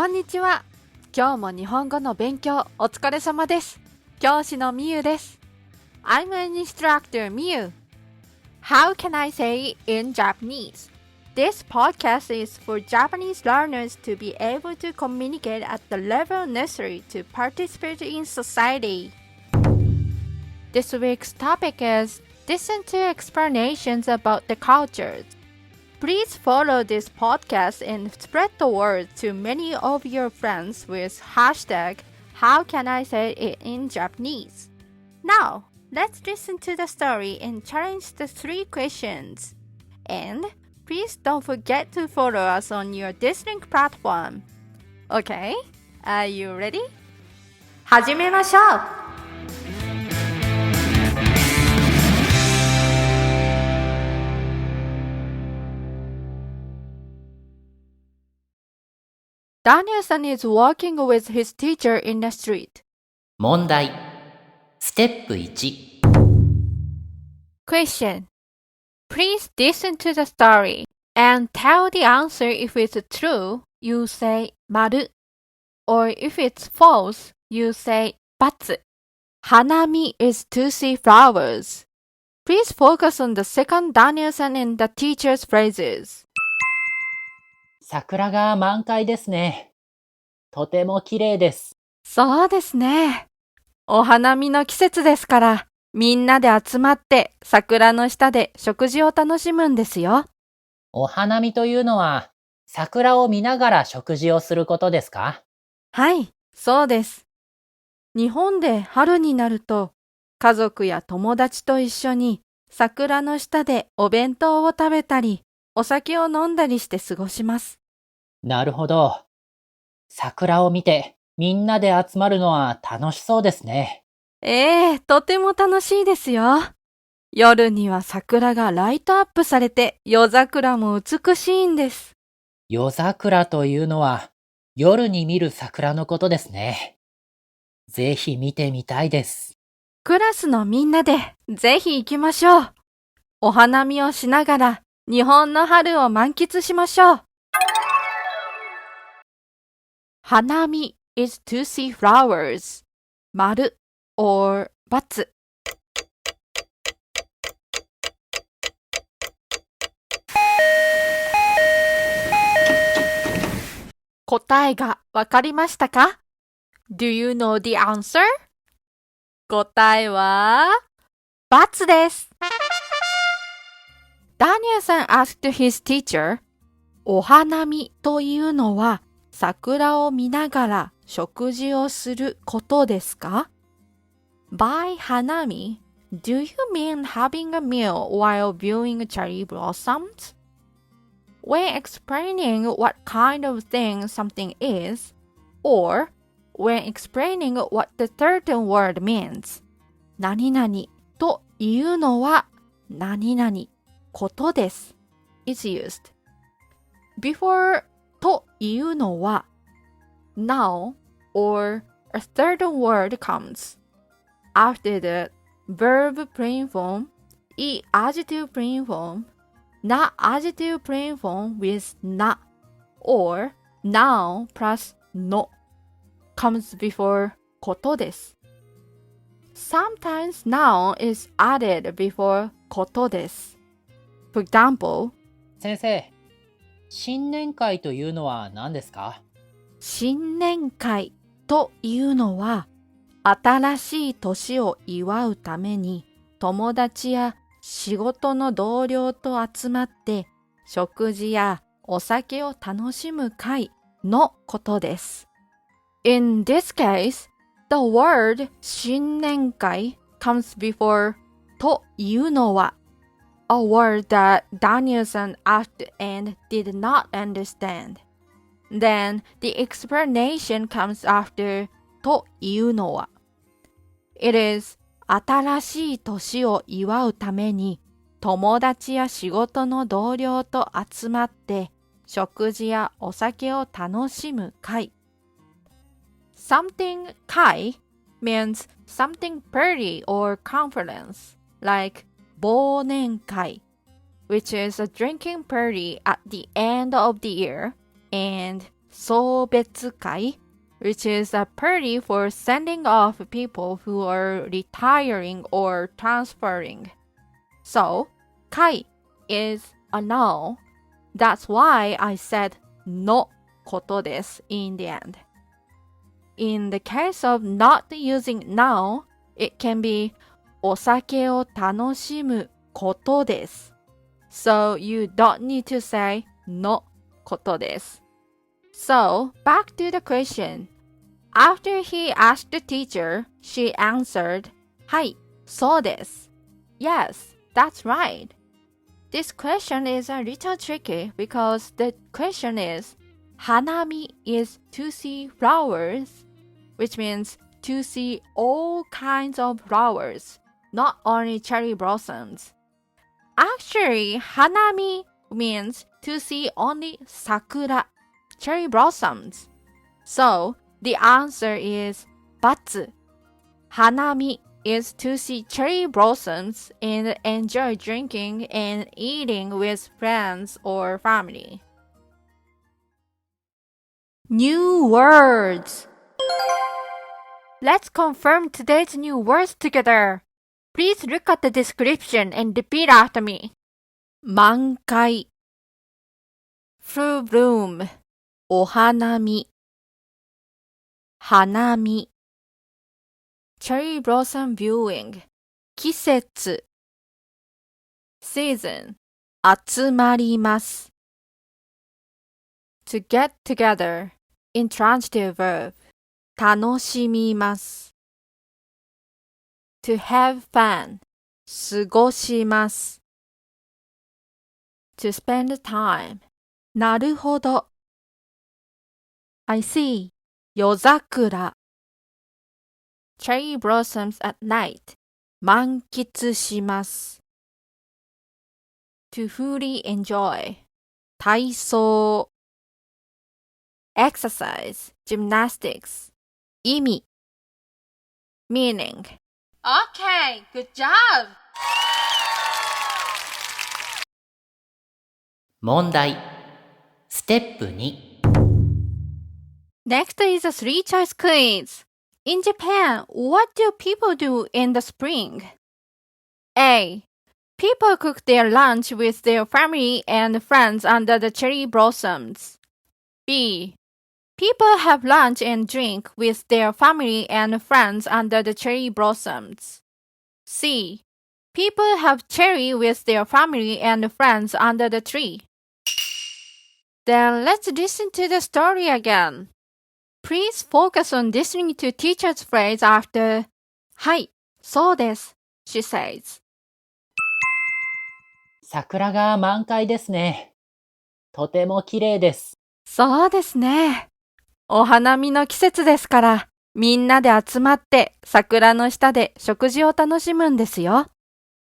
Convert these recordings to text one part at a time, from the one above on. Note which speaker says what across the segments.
Speaker 1: んにちは。今日も日本語の勉強お疲れ様です。教師のみゆです。I'm an instructor, Miyu. How can I say it in Japanese? This podcast is for Japanese learners to be able to communicate at the level necessary to participate in society. This week's topic is listen to explanations about the cultures.Please follow this podcast and spread the word to many of your friends with hashtag How can I say it in Japanese? Now, let's listen to the story and challenge the 3 questions. And please don't forget to follow us on your listening platform. Okay? Are you ready? 始めましょう。Daniel-san is walking with his teacher in the street.
Speaker 2: 問題。ステップ1。
Speaker 1: Question. Please listen to the story and tell the answer if it's true, you say 丸 or if it's false, you say ×. Hanami is to see flowers. Please focus on the second Daniel-san and the teacher's phrases.
Speaker 2: 桜が満開ですね。とても綺麗です。
Speaker 1: そうですね。お花見の季節ですから、みんなで集まって桜の下で食事を楽しむんですよ。
Speaker 2: お花見というのは、桜を見ながら食事をすることですか？
Speaker 1: はい、そうです。日本で春になると、家族や友達と一緒に桜の下でお弁当を食べたり、お酒を飲んだりして過ごします。
Speaker 2: なるほど。桜を見てみんなで集まるのは楽しそうですね。
Speaker 1: とても楽しいですよ。夜には桜がライトアップされて夜桜も美しいんです。
Speaker 2: 夜桜というのは夜に見る桜のことですね。ぜひ見てみたいです。
Speaker 1: クラスのみんなでぜひ行きましょう。お花見をしながら日本の春を満喫しましょう。Hanami is to see flowers. 丸 or ×。答えがわかりましたか？ Do you know the answer? 答えは×です。Daniel さん asked his teacher, お花見というのは桜を見ながら食事をすることですか？ By Hanami, do you mean having a meal while viewing cherry blossoms? When explaining what kind of thing something is, or when explaining what the certain word means, 何々というのは何々ことです is used. Before というのは now or a certain word comes after the verb plain form, adjective plain form, not adjective plain form with な or noun plus の comes before ことです。Sometimes noun is added before ことです。For example,
Speaker 2: 先生、新年会というのは何ですか？
Speaker 1: 新年会というのは新しい年を祝うために友達や仕事の同僚と集まって食事やお酒を楽しむ会のことです。In this case, the word 新年会 comes before というのはa word that Danielson asked and did not understand. Then the explanation comes after というのは It is 新しい年を祝うために友達や仕事の同僚と集まって食事やお酒を楽しむ会。Something 会 means something party or conference, like 忘年会, which is a drinking party at the end of the year, and 送別会 which is a party for sending off people who are retiring or transferring. So, 会 is a noun. That's why I said のことです in the end. In the case of not using noun, it can be お酒を楽しむことです。So you don't need to say のことです。So, back to the question. After he asked the teacher, she answered, はい、そうです。Yes, that's right. This question is a little tricky because the question is, Hanami is to see flowers, which means to see all kinds of flowers, not only cherry blossoms. Actually, Hanami means to see only sakura, cherry blossoms. So, the answer is ×. Hanami is to see cherry blossoms and enjoy drinking and eating with friends or family. New words. Let's confirm today's new words together. Please look at the description and repeat after me. 満開 full bloom お花見花見 cherry blossom viewing 季節 season 集まります to get together intransitive verb 楽しみます to have fun 過ごします to spend time なるほど I see 夜桜 cherry blossoms at night 満喫します to fully enjoy 体操 exercise gymnastics 意味 meaning Okay, good job!
Speaker 2: 問題。ステップ2。
Speaker 1: Next is a three-choice quiz. In Japan, what do people do in the spring? A. People cook their lunch with their family and friends under the cherry blossoms. B. People have lunch and drink with their family and friends under the cherry blossoms. C. People have cherry with their family and friends under the tree. Then let's listen to the story again. Please focus on listening to teacher's phrase after はい、そうです she says.
Speaker 2: 桜が満開ですね。とても綺麗です。
Speaker 1: そうですね。お花見の季節ですから、みんなで集まって桜の下で食事を楽しむんですよ。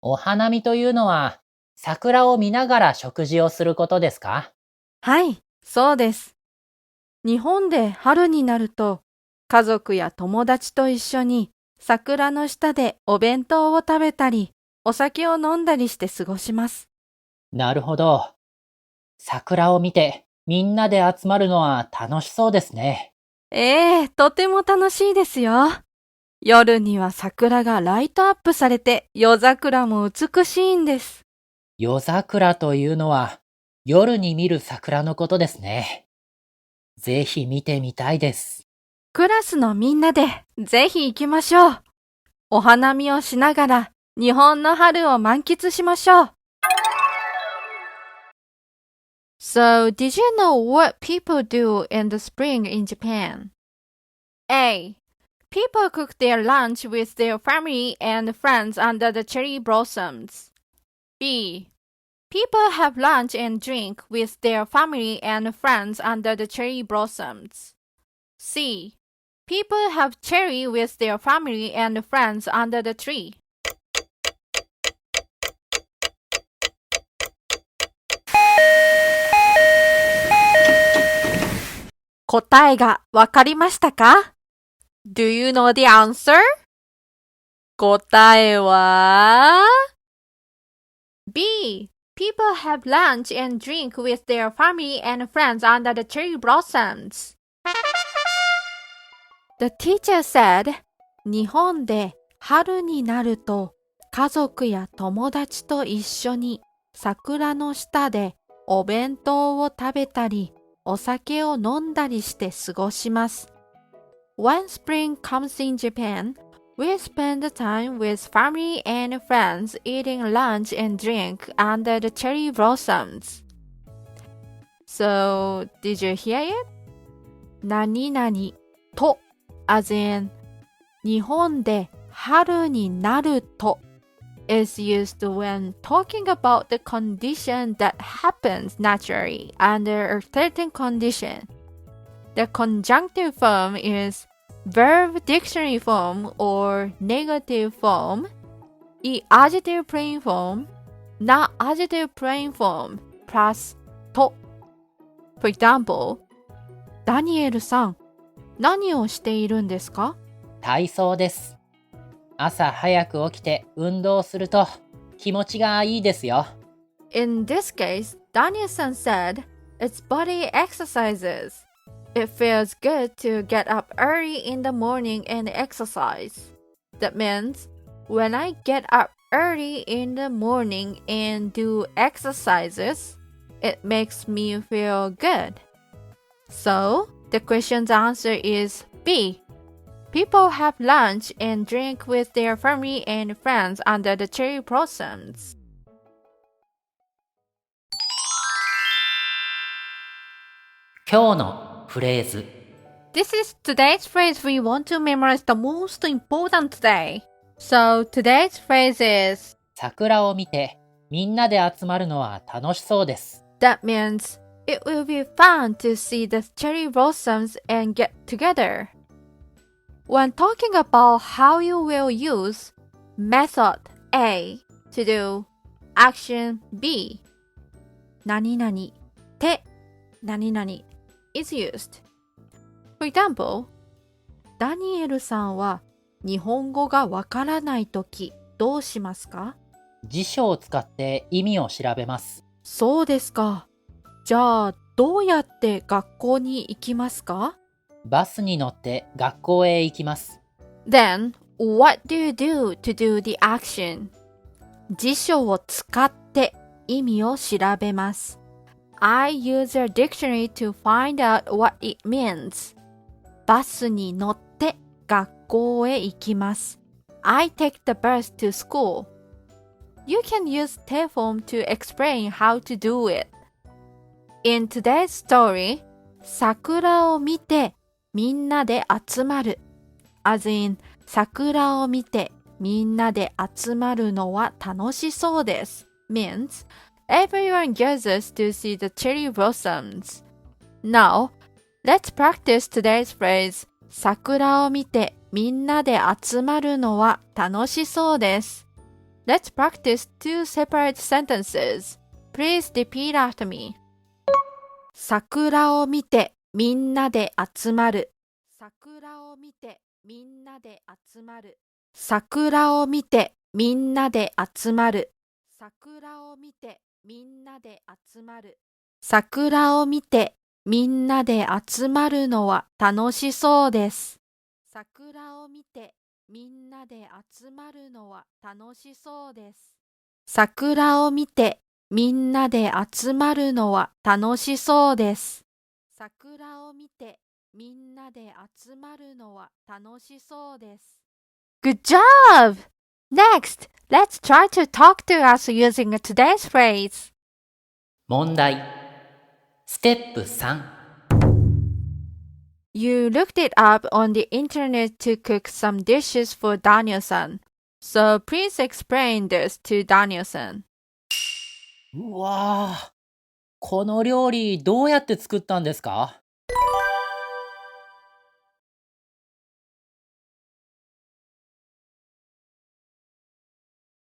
Speaker 2: お花見というのは、桜を見ながら食事をすることですか？
Speaker 1: はい、そうです。日本で春になると、家族や友達と一緒に桜の下でお弁当を食べたり、お酒を飲んだりして過ごします。
Speaker 2: なるほど。桜を見てみんなで集まるのは楽しそうですね。
Speaker 1: とても楽しいですよ。夜には桜がライトアップされて夜桜も美しいんです。
Speaker 2: 夜桜というのは夜に見る桜のことですね。ぜひ見てみたいです。
Speaker 1: クラスのみんなでぜひ行きましょう。お花見をしながら日本の春を満喫しましょう。So, did you know what people do in the spring in Japan? A. People cook their lunch with their family and friends under the cherry blossoms. B. People have lunch and drink with their family and friends under the cherry blossoms. C. People have cherry with their family and friends under the tree. 答えがわかりましたか？ Do you know the answer? 答えは B. People have lunch and drink with their family and friends under the cherry blossoms. The teacher said, 日本で春になると家族や友達と一緒に桜の下でお弁当を食べたりお酒を飲んだりして過ごします。When spring comes in Japan, we spend the time with family and friends eating lunch and drink under the cherry blossoms. So, did you hear it? 何々と as in 日本で春になると is used when talking about the condition that happens naturally under a certain condition. The conjunctive form is verb dictionary form or negative form, the adjective plain form, not adjective plain form, plus と。For example, ダニエルさん、何をしているんですか？
Speaker 2: 体操です。朝早く起きて運動すると気持ちがいいですよ。
Speaker 1: In this case, Daniel-san said, it's body exercises. It feels good to get up early in the morning and exercise. That means, when I get up early in the morning and do exercises, it makes me feel good. So, the question's answer is B. People have lunch and drink with their family and friends under the cherry blossoms.
Speaker 2: 今日のフレーズ。
Speaker 1: This is today's phrase we want to memorize the most important today. So today's phrase is
Speaker 2: 桜を見てみんなで集まるのは楽しそうです。
Speaker 1: That means it will be fun to see the cherry blossoms and get together. When talking about how you will use method A to do action B, 何々て何々 is used. For example, ダニエルさんは日本語がわからないときどうしますか？
Speaker 2: 辞書を使って意味を調べます。
Speaker 1: そうですか。じゃあ、どうやって学校に行きますか？
Speaker 2: バスに乗って学校へ行きます。
Speaker 1: Then, what do you do to do the action? 辞書を使って意味を調べます。I use a dictionary to find out what it means. バスに乗って学校へ行きます。I take the bus to school. You can use telephone to explain how to do it. In today's story, 桜を見てみんなで集まる as in 桜を見てみんなで集まるのは楽しそうです means everyone gathers to see the cherry blossoms. Now, let's practice today's phrase 桜を見てみんなで集まるのは楽しそうです Let's practice two separate sentences. Please repeat after me. 桜を見てみんなで集まる。桜を見てみんなで集まる。桜を見てみんなで集まる。桜を見てみんなで集まる。桜を見てみんなで集まるのは楽しそうです。桜を見てみんなで集まるのは楽しそうです。桜を見てみんなで集まるのは楽しそうです。桜を見てみんなで集まるのは楽しそうです。Good job! Next, let's try to talk to us using today's phrase.
Speaker 2: 問題。ステップ3。
Speaker 1: You looked it up on the internet to cook some dishes for Daniel-san. So please explain this to Daniel-san.
Speaker 2: うわぁ、この料理どうやって作ったんですか？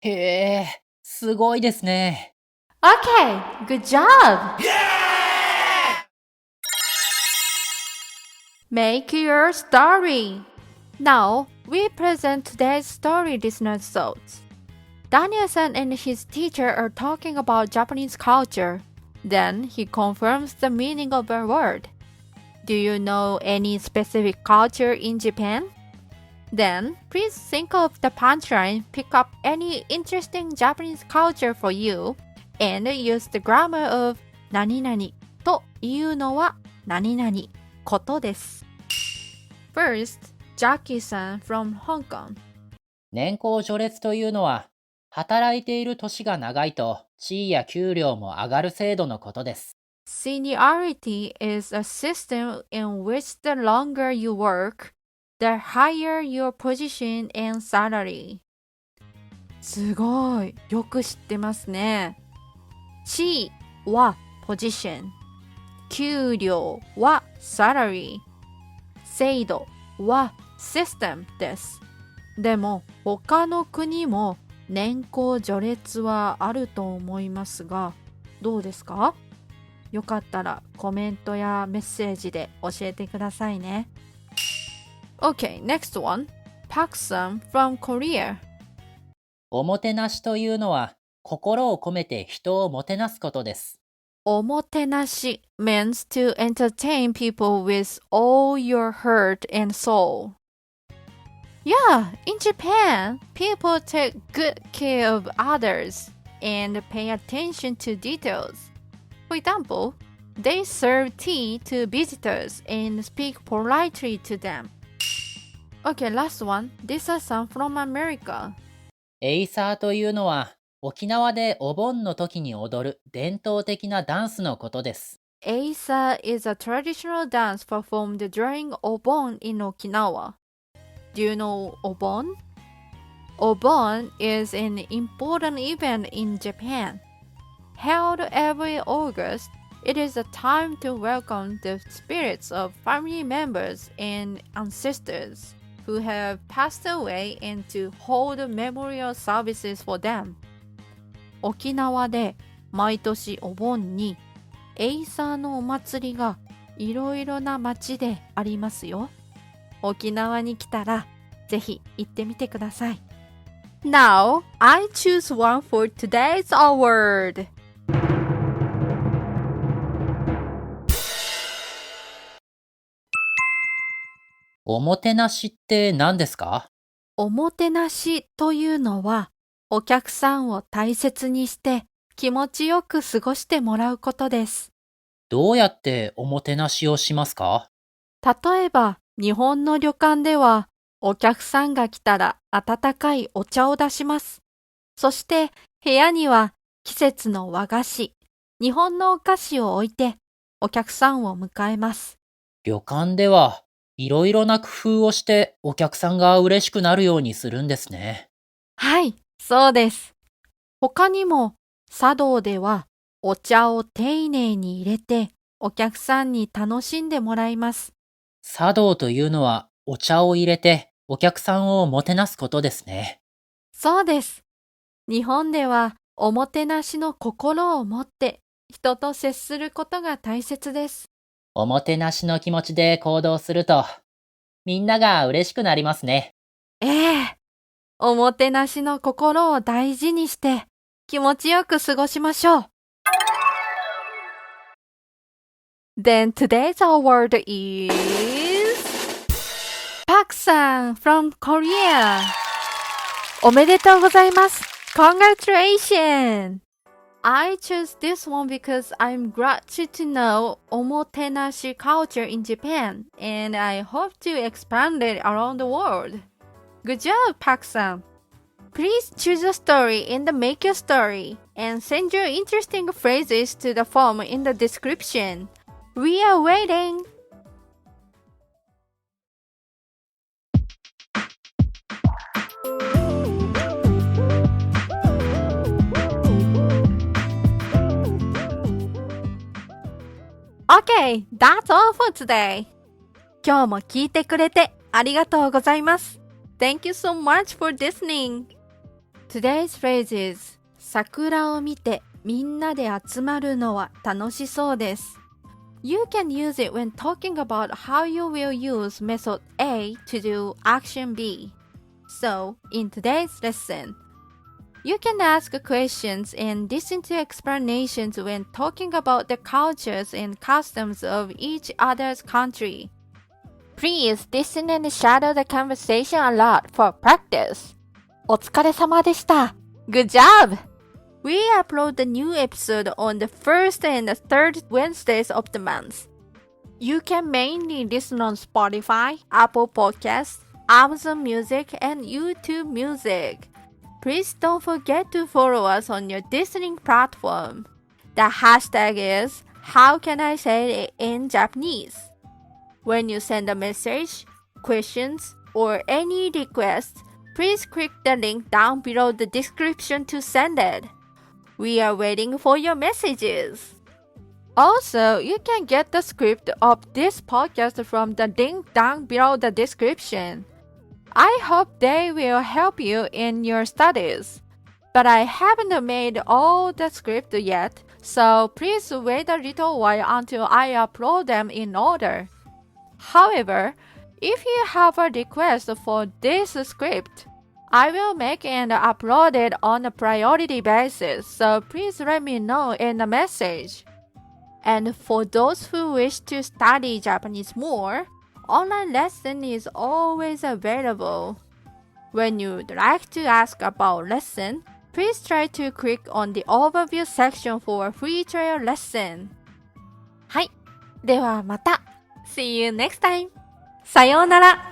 Speaker 2: へえ、すごいですね。
Speaker 1: Okay, good job! Make your story. Now, we present today's story listener's thoughts. Daniel-san and his teacher are talking about Japanese culture. Then he confirms the meaning of a word. Do you know any specific culture in Japan? Then, please think of the punchline, pick up any interesting Japanese culture for you, and use the grammar of 何々というのは何々ことです。First, Jackie-san from Hong Kong.
Speaker 2: 年功序列というのは、働いている年が長いと地位や給料も上がる制度のことです。
Speaker 1: Seniority is a system in which the longer you work, the higher your position and salary. すごい。よく知ってますね。地位は position、給料は salary、制度は system です。でも他の国も年功序列はあると思いますが、どうですか？よかったらコメントやメッセージで教えてくださいね。Okay, next one. Park-san from Korea.
Speaker 2: おもてなしというのは、心を込めて人をもてなすことです。
Speaker 1: おもてなし means to entertain people with all your heart and soul. Yeah, in Japan, people take good care of others and pay attention to details. For example, they serve tea to visitors and speak politely to them. Okay, last one. Lisa-san from America.
Speaker 2: エイサーというのは、沖縄でお盆の時に踊る伝統的なダンスのことです。
Speaker 1: Eisa is a traditional dance performed during Obon in Okinawa. Do you know Obon? Obon is an important event in Japan. Held every August, it is a time to welcome the spirits of family members and ancestors who have passed away and to hold memorial services for them. 沖縄で毎年お盆にエイサーのお祭りがいろいろな町でありますよ。沖縄に来たらぜひ行ってみてください。Now, I choose one for today's award.
Speaker 2: おもてなしって何ですか？
Speaker 1: おもてなしというのは、お客さんを大切にして気持ちよく過ごしてもらうことです。
Speaker 2: どうやっておもてなしをしますか？
Speaker 1: 例えば、日本の旅館では、お客さんが来たら温かいお茶を出します。そして部屋には季節の和菓子、日本のお菓子を置いてお客さんを迎えます。
Speaker 2: 旅館ではいろいろな工夫をしてお客さんが嬉しくなるようにするんですね。
Speaker 1: はい、そうです。他にも茶道ではお茶を丁寧に入れてお客さんに楽しんでもらいます。
Speaker 2: 茶道というのはお茶を入れてお客さんをもてなすことですね。
Speaker 1: そうです。日本ではおもてなしの心を持って人と接することが大切です。
Speaker 2: おもてなしの気持ちで行動すると、みんなが嬉しくなりますね。
Speaker 1: ええ、おもてなしの心を大事にして気持ちよく過ごしましょう。Then today's award is Park-san from Korea. おめでとうございます。Congratulations! I chose this one because I'm glad to know omotenashi culture in Japan and I hope to expand it around the world. Good job, Park-san. Please choose a story in the Make Your Story and send your interesting phrases to the form in the description. We are waiting! Okay, that's all for today. 今日も聞いてくれてありがとうございます。Thank you so much for listening. Today's phrase is 桜を見てみんなで集まるのは楽しそうです。You can use it when talking about how you will use method A to do action B. So, in today's lesson, You can ask questions and listen to explanations when talking about the cultures and customs of each other's country. Please listen and shadow the conversation a lot for practice. お疲れ様でした。Good job! We upload the new episode on the first and the third Wednesdays of the month. You can mainly listen on Spotify, Apple Podcasts, Amazon Music, and YouTube Music. Please don't forget to follow us on your listening platform. The hashtag is How can I say it in Japanese? When you send a message, questions, or any requests, please click the link down below the description to send it. We are waiting for your messages. Also, you can get the script of this podcast from the link down below the description. I hope they will help you in your studies. But I haven't made all the script yet, so please wait a little while until I upload them in order. However, if you have a request for this script, I will make and upload it on a priority basis, so please let me know in a message. And for those who wish to study Japanese more, online lesson is always available. When you'd like to ask about lesson, please try to click on the overview section for a free trial lesson. はい。ではまた。See you next time. さようなら。